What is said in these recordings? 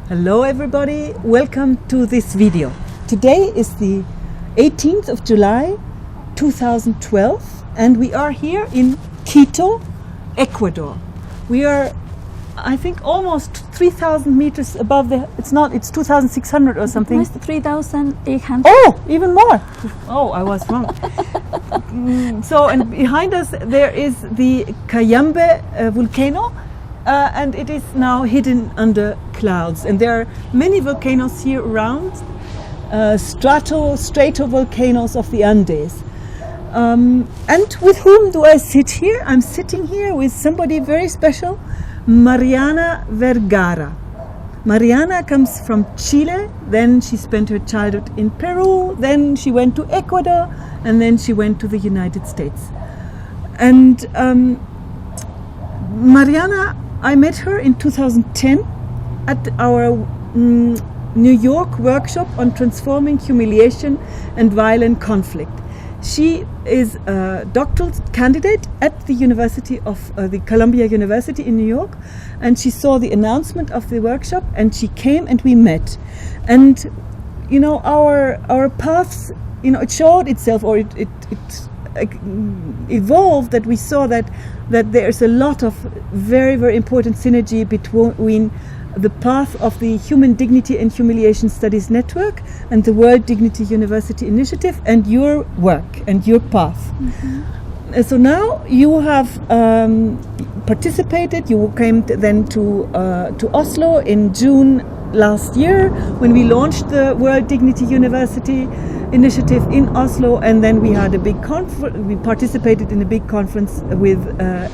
Hello everybody, welcome to this video. Today is the 18th of July 2012 and we are here in Quito, Ecuador. We are, I think, almost 3,000 meters above it's 2,600 or something. It's 3,800. Oh, even more. Oh, I was wrong. And behind us there is the Cayambe volcano. And it is now hidden under clouds, and there are many volcanoes here around, stratovolcanoes of the Andes. And with whom do I sit here? I'm sitting here with somebody very special, Mariana Vergara. Mariana comes from Chile, then she spent her childhood in Peru, then she went to Ecuador, and then she went to the United States. And Mariana, I met her in 2010 at our New York workshop on transforming humiliation and violent conflict. She is a doctoral candidate at the University of the Columbia University in New York, and she saw the announcement of the workshop and she came and we met. And you know, our paths, you know, it showed itself, or it evolved, that we saw that there's a lot of very, very important synergy between the path of the Human Dignity and Humiliation Studies Network and the World Dignity University Initiative and your work and your path. Mm-hmm. So now you have participated. You came then to Oslo in June last year when we launched the World Dignity University Initiative in Oslo, and then we had a big conference. We participated in a big conference with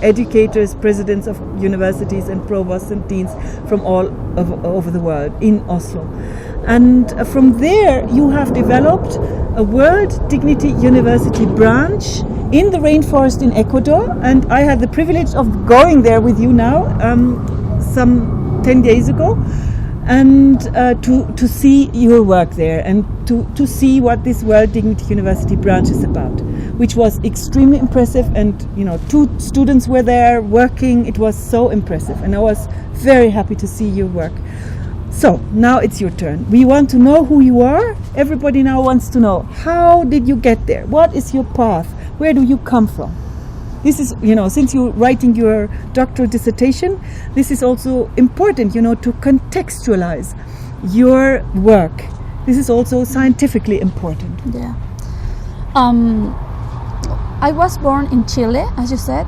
educators, presidents of universities, and provosts and deans from all over the world in Oslo. And from there, you have developed a World Dignity University branch in the rainforest in Ecuador, and I had the privilege of going there with you now some 10 days ago. And to see your work there and to see what this World Dignity University branch is about, which was extremely impressive. And you know, 2 students were there working. It was so impressive, and I was very happy to see your work. So now it's your turn. We want to know who you are. Everybody now wants to know, how did you get there? What is your path? Where do you come from? This is, you know, since you're writing your doctoral dissertation, this is also important, you know, to contextualize your work. This is also scientifically important. Yeah. I was born in Chile, as you said.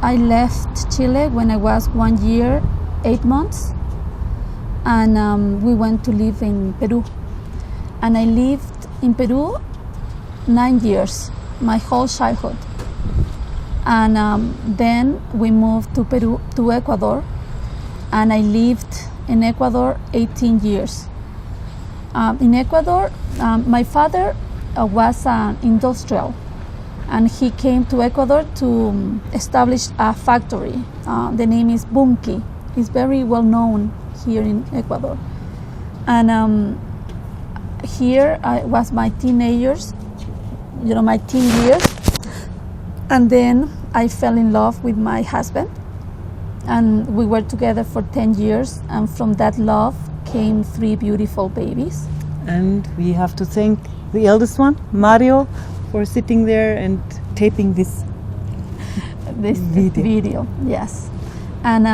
I left Chile when I was 1 year, 8 months. And we went to live in Peru. And I lived in Peru 9 years, my whole childhood. And then we moved to Ecuador, and I lived in Ecuador 18 years. In Ecuador, my father was an industrial, and he came to Ecuador to establish a factory. The name is Mulcahy. It's very well known here in Ecuador. And here I was my teen years. And then I fell in love with my husband, and we were together for 10 years, and from that love came 3 beautiful babies. And we have to thank the eldest one, Mario, for sitting there and taping this video. Yes. And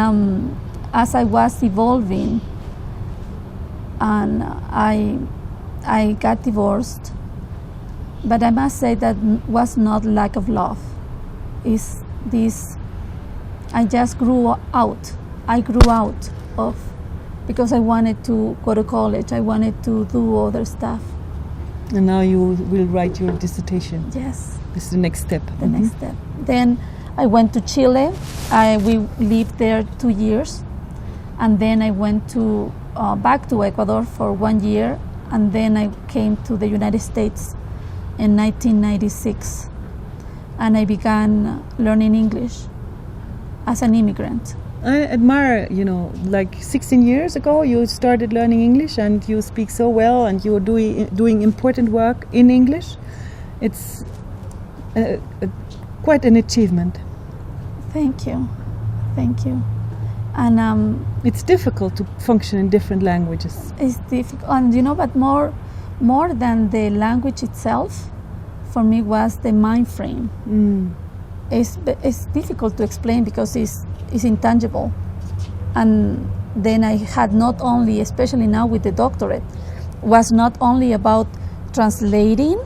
as I was evolving, and I got divorced, but I must say that was not lack of love. Is this, I just grew out. I grew out of, because I wanted to go to college. I wanted to do other stuff. And now you will write your dissertation. Yes. This is the next step. The next step. Then I went to Chile. We lived there 2 years. And then I went back to Ecuador for 1 year. And then I came to the United States in 1996. And I began learning English as an immigrant. I admire, you know, like 16 years ago you started learning English, and you speak so well, and you are doing important work in English. It's quite an achievement. Thank you. And it's difficult to function in different languages. it's difficult, and but more than the language itself, for me was the mind frame. It's difficult to explain because it's intangible. And then I had not only, especially now with the doctorate, was not only about translating,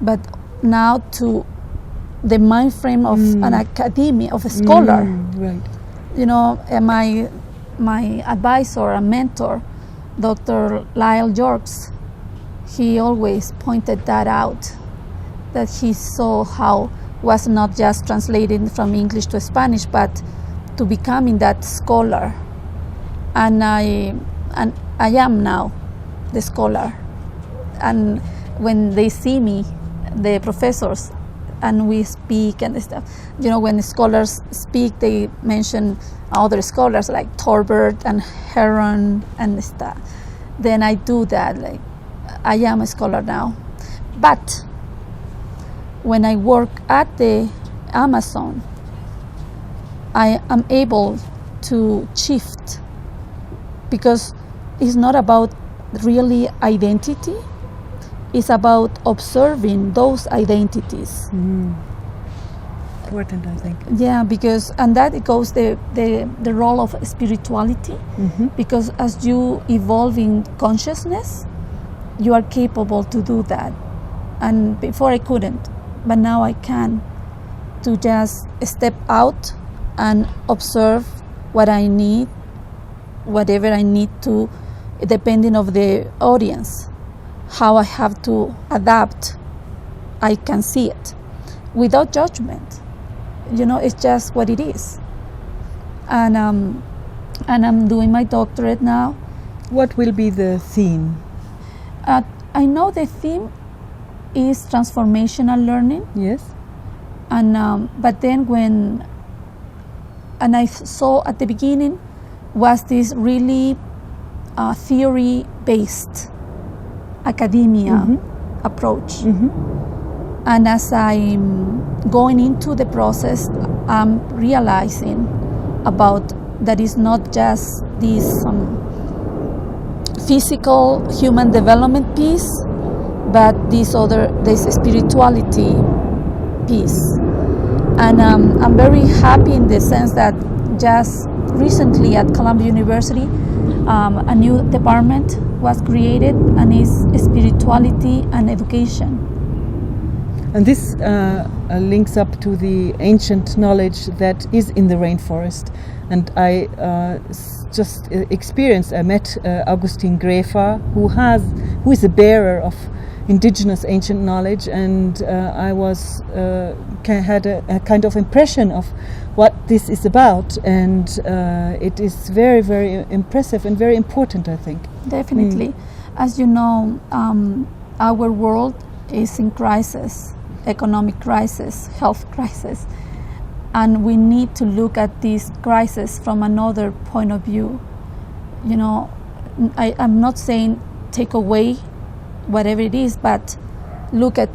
but now to the mind frame of an academia, of a scholar. Right. My advisor and mentor, Dr. Lyle Yorks, he always pointed that out, that he saw how was not just translating from English to Spanish, but to becoming that scholar. And I am now the scholar. And when they see me, the professors, and we speak and stuff, when the scholars speak, they mention other scholars like Torbert and Heron and stuff. Then I do that, like I am a scholar now. But when I work at the Amazon, I am able to shift, because it's not about really identity, it's about observing those identities. Important, I think. Yeah, because, and that it goes the role of spirituality, because as you evolve in consciousness, you are capable to do that. And before I couldn't, but now I can, to just step out and observe what I need, whatever I need to, depending of the audience, how I have to adapt. I can see it without judgment. It's just what it is. And I'm doing my doctorate now. What will be the theme? I know the theme is transformational learning. Yes. And but then I saw at the beginning was this really theory-based academia approach. And as I'm going into the process, I'm realizing about that is not just this physical human development piece, but this spirituality piece. And I'm very happy in the sense that just recently at Columbia University, a new department was created, and is spirituality and education. And this links up to the ancient knowledge that is in the rainforest. And I just experienced, I met Agustin Grefa, who is a bearer of indigenous ancient knowledge, and I had a kind of impression of what this is about, and it is very, very impressive and very important, I think. Definitely. As you know, our world is in crisis, economic crisis, health crisis, and we need to look at this crisis from another point of view. I'm not saying take away whatever it is, but look at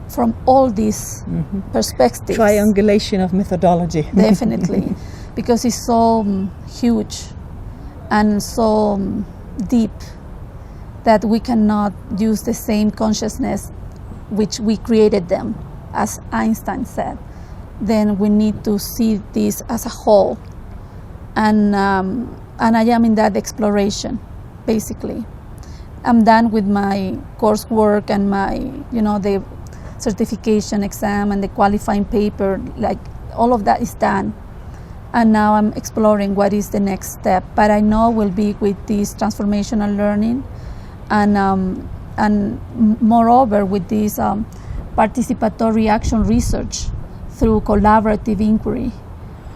from all these perspectives. Triangulation of methodology. Definitely, because it's so huge and so deep that we cannot use the same consciousness which we created them, as Einstein said. Then we need to see this as a whole, and I am in that exploration, basically. I'm done with my coursework and my, the certification exam and the qualifying paper, like all of that is done. And now I'm exploring what is the next step. But I know will be with this transformational learning, and moreover with this participatory action research through collaborative inquiry,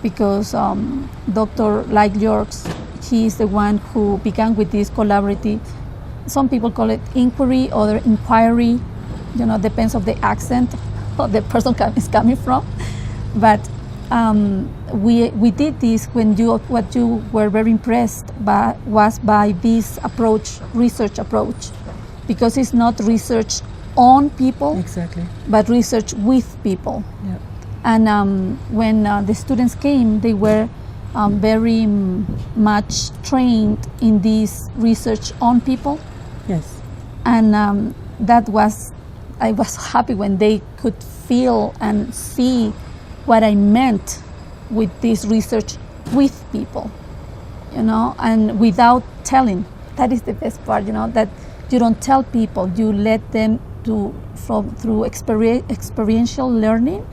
because Dr. Yorks, he is the one who began with this collaborative. Some people call it inquiry, other inquiry, depends of the accent of the person is coming from. But we did this when what you were very impressed by was by this approach, research approach, because it's not research on people, exactly, but research with people. Yeah. And when the students came, they were very much trained in this research on people. Yes. And I was happy when they could feel and see what I meant with this research with people, and without telling. That is the best part, that you don't tell people, you let them through experiential learning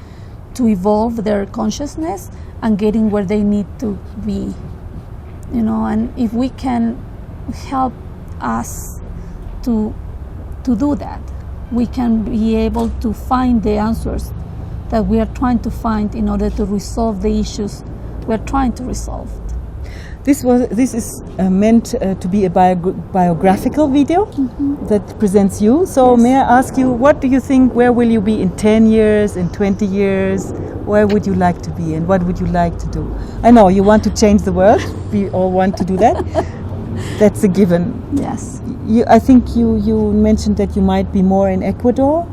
to evolve their consciousness and getting where they need to be, and if we can help us to do that, we can be able to find the answers that we are trying to find in order to resolve the issues we're trying to resolve. This is meant to be a biographical video that presents you. So Yes. may I ask you, what do you think, where will you be in 10 years, in 20 years? Where would you like to be and what would you like to do? I know you want to change the world. We all want to do that. That's a given. Yes. I think you mentioned that you might be more in Ecuador.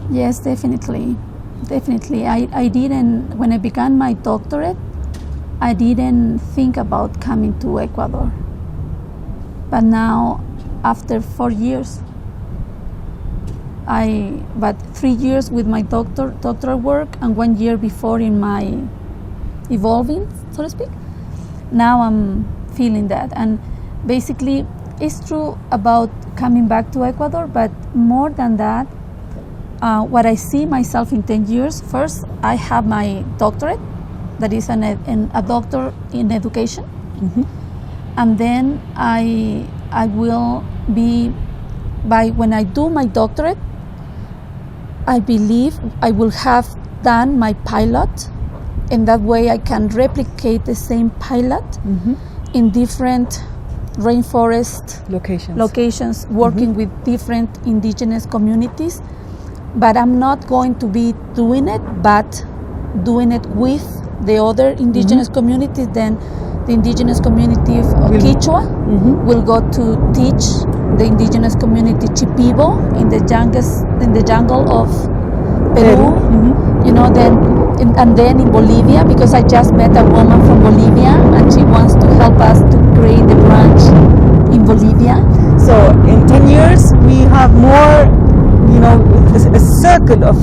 Yes, definitely. I didn't, when I began my doctorate, I didn't think about coming to Ecuador. But now, after 4 years, but 3 years with my doctoral work and 1 year before in my evolving, so to speak, now I'm feeling that. And basically, it's true about coming back to Ecuador, but more than that, what I see myself in 10 years, first, I have my doctorate, that is a doctor in education. Mm-hmm. And then I will be, when I do my doctorate, I believe I will have done my pilot. In that way, I can replicate the same pilot in different rainforest locations working with different indigenous communities. But I'm not going to be doing it, but doing it with the other indigenous communities. Then the indigenous community of Quechua will go to teach the indigenous community Chipibo in the jungle of Peru. And then in Bolivia, because I just met a woman from Bolivia and she wants to help us to create the branch in Bolivia. So in 10 years we have more, a circle of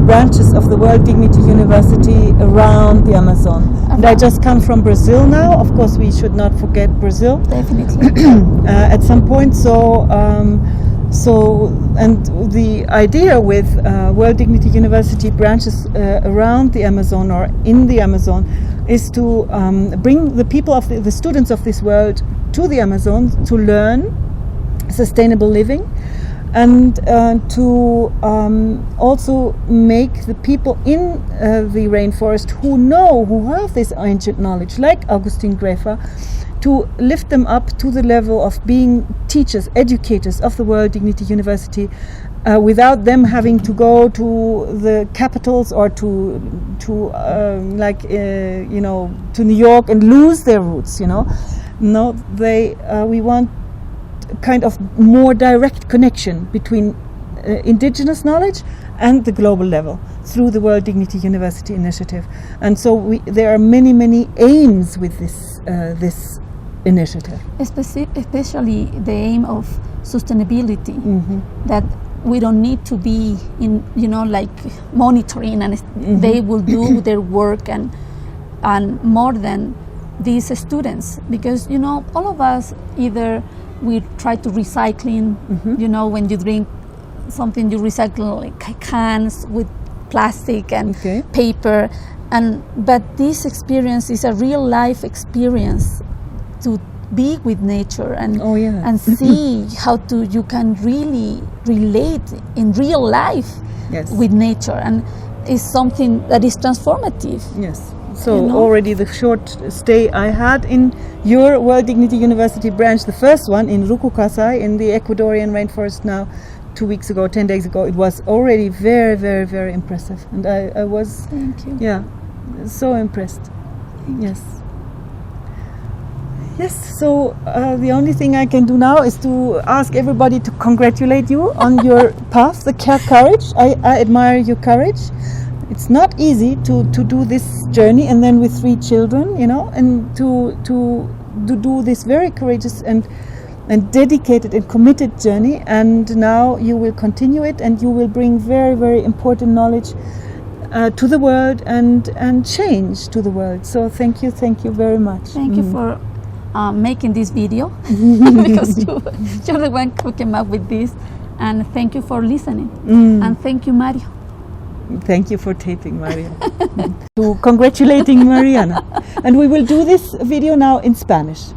branches of the World Dignity University around the Amazon. And I just come from Brazil now. Of course, we should not forget Brazil. Definitely. At some point. And the idea with World Dignity University branches around the Amazon or in the Amazon is to bring the people of the students of this world to the Amazon to learn sustainable living, and to also make the people in the rainforest who have this ancient knowledge, like Agustin Grefa, to lift them up to the level of being teachers, educators of the World Dignity University, without them having to go to the capitals or to New York and lose their roots. No, we want kind of more direct connection between indigenous knowledge and the global level through the World Dignity University initiative. And so there are many aims with this initiative. Especially the aim of sustainability, that we don't need to be in, monitoring, and they will do their work and more than these students, because all of us, either we try to recycling, when you drink something you recycle like cans with plastic and paper, but this experience is a real life experience to be with nature and see how you can really relate in real life with nature, and it's something that is transformative. Yes. So already the short stay I had in your World Dignity University branch, the first one in Ruku, Kausay, in the Ecuadorian rainforest now, 2 weeks ago, 10 days ago, it was already very, very, very impressive. And I was, so impressed. Yes. Yes, so the only thing I can do now is to ask everybody to congratulate you on your path, the courage. I admire your courage. It's not easy to do this journey, and then with 3 children, you know, and to do this very courageous and dedicated and committed journey. And now you will continue it, and you will bring very, very important knowledge to the world and change to the world. So thank you very much. Thank you for making this video because you're the one who came up with this, and thank you for listening. And thank you, Mario. Thank you for taping, Mariana. To congratulating Mariana. And we will do this video now in Spanish.